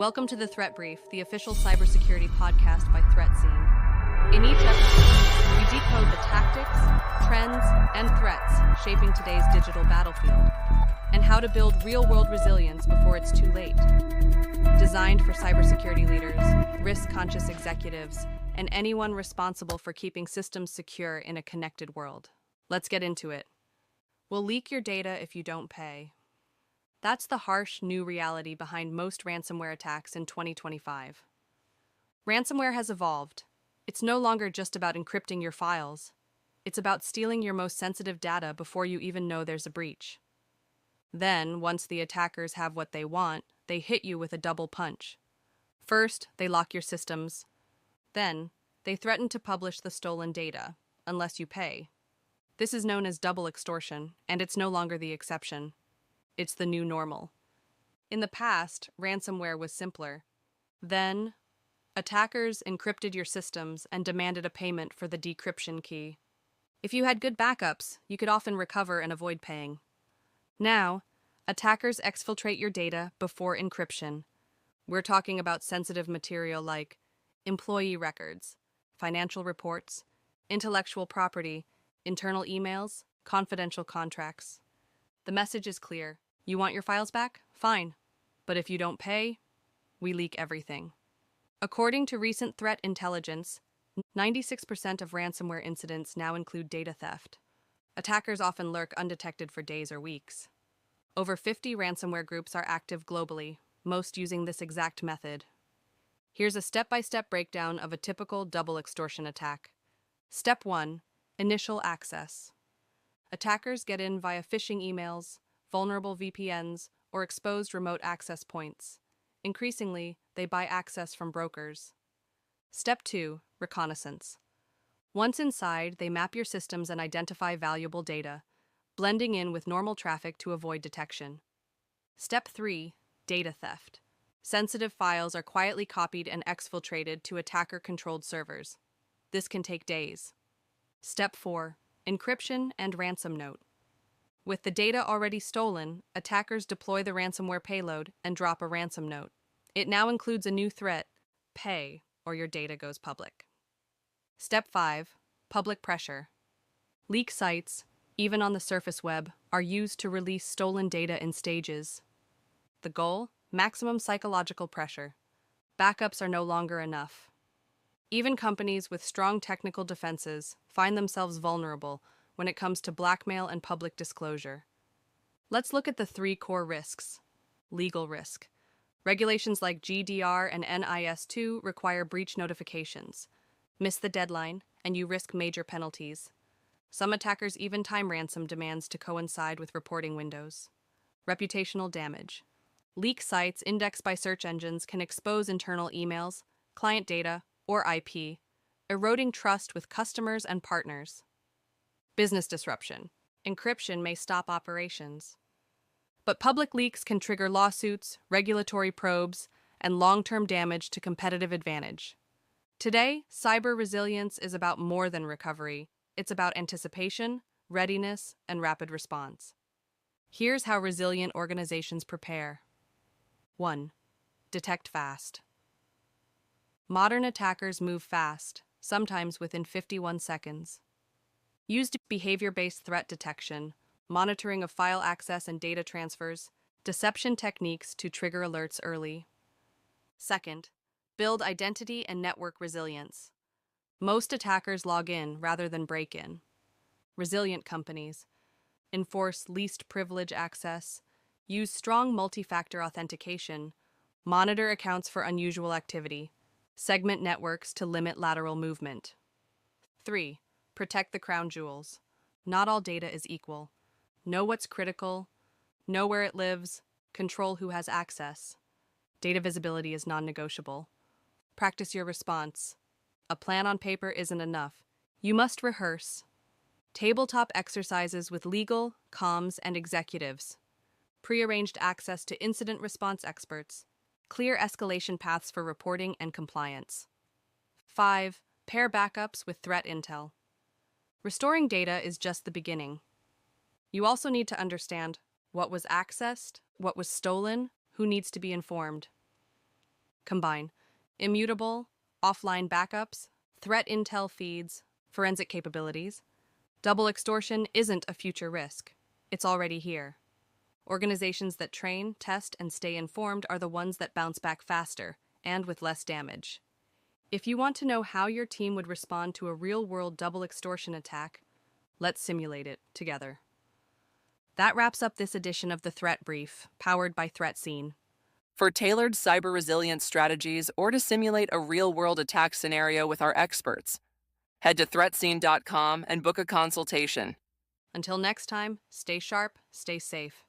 Welcome to the Threat Brief, the official cybersecurity podcast by ThreatScene. In each episode, we decode the tactics, trends, and threats shaping today's digital battlefield, and how to build real-world resilience before it's too late. Designed for cybersecurity leaders, risk-conscious executives, and anyone responsible for keeping systems secure in a connected world. Let's get into it. We'll leak your data if you don't pay. That's the harsh new reality behind most ransomware attacks in 2025. Ransomware has evolved. It's no longer just about encrypting your files. It's about stealing your most sensitive data before you even know there's a breach. Then, once the attackers have what they want, they hit you with a double punch. First, they lock your systems. Then, they threaten to publish the stolen data, unless you pay. This is known as double extortion, and it's no longer the exception. It's the new normal. In the past, ransomware was simpler. Then, attackers encrypted your systems and demanded a payment for the decryption key. If you had good backups, you could often recover and avoid paying. Now, attackers exfiltrate your data before encryption. We're talking about sensitive material like employee records, financial reports, intellectual property, internal emails, confidential contracts. The message is clear. You want your files back? Fine. But if you don't pay, we leak everything. According to recent threat intelligence, 96% of ransomware incidents now include data theft. Attackers often lurk undetected for days or weeks. Over 50 ransomware groups are active globally, most using this exact method. Here's a step-by-step breakdown of a typical double extortion attack. Step 1. Initial access. Attackers get in via phishing emails, vulnerable VPNs, or exposed remote access points. Increasingly, they buy access from brokers. Step 2. Reconnaissance. Once inside, they map your systems and identify valuable data, blending in with normal traffic to avoid detection. Step 3. Data theft. Sensitive files are quietly copied and exfiltrated to attacker-controlled servers. This can take days. Step 4. Encryption and ransom note. With the data already stolen, attackers deploy the ransomware payload and drop a ransom note. It now includes a new threat: pay or your data goes public. Step 5. Public pressure. Leak sites, even on the surface web, are used to release stolen data in stages. The goal? Maximum psychological pressure. Backups are no longer enough. Even companies with strong technical defenses find themselves vulnerable when it comes to blackmail and public disclosure. Let's look at the 3 core risks. Legal risk. Regulations like GDPR and NIS2 require breach notifications. Miss the deadline, and you risk major penalties. Some attackers even time ransom demands to coincide with reporting windows. Reputational damage. Leak sites indexed by search engines can expose internal emails, client data, or IP, eroding trust with customers and partners. Business disruption. Encryption may stop operations. But public leaks can trigger lawsuits, regulatory probes, and long-term damage to competitive advantage. Today, cyber resilience is about more than recovery. It's about anticipation, readiness, and rapid response. Here's how resilient organizations prepare. 1. Detect fast. Modern attackers move fast, sometimes within 51 seconds. Use behavior-based threat detection, monitoring of file access and data transfers, deception techniques to trigger alerts early. 2nd, build identity and network resilience. Most attackers log in rather than break in. Resilient companies enforce least privilege access, use strong multi-factor authentication, monitor accounts for unusual activity, segment networks to limit lateral movement. 3. Protect the crown jewels. Not all data is equal. Know what's critical, know where it lives, control who has access. Data visibility is non-negotiable. Practice your response. A plan on paper isn't enough. You must rehearse. Tabletop exercises with legal, comms, and executives. Prearranged access to incident response experts. Clear escalation paths for reporting and compliance. 5. Pair backups with threat intel. Restoring data is just the beginning. You also need to understand what was accessed, what was stolen, who needs to be informed. Combine immutable, offline backups, threat intel feeds, forensic capabilities. Double extortion isn't a future risk. It's already here. Organizations that train, test, and stay informed are the ones that bounce back faster and with less damage. If you want to know how your team would respond to a real-world double extortion attack, let's simulate it together. That wraps up this edition of the Threat Brief, powered by ThreatScene. For tailored cyber resilience strategies or to simulate a real-world attack scenario with our experts, head to ThreatScene.com and book a consultation. Until next time, stay sharp, stay safe.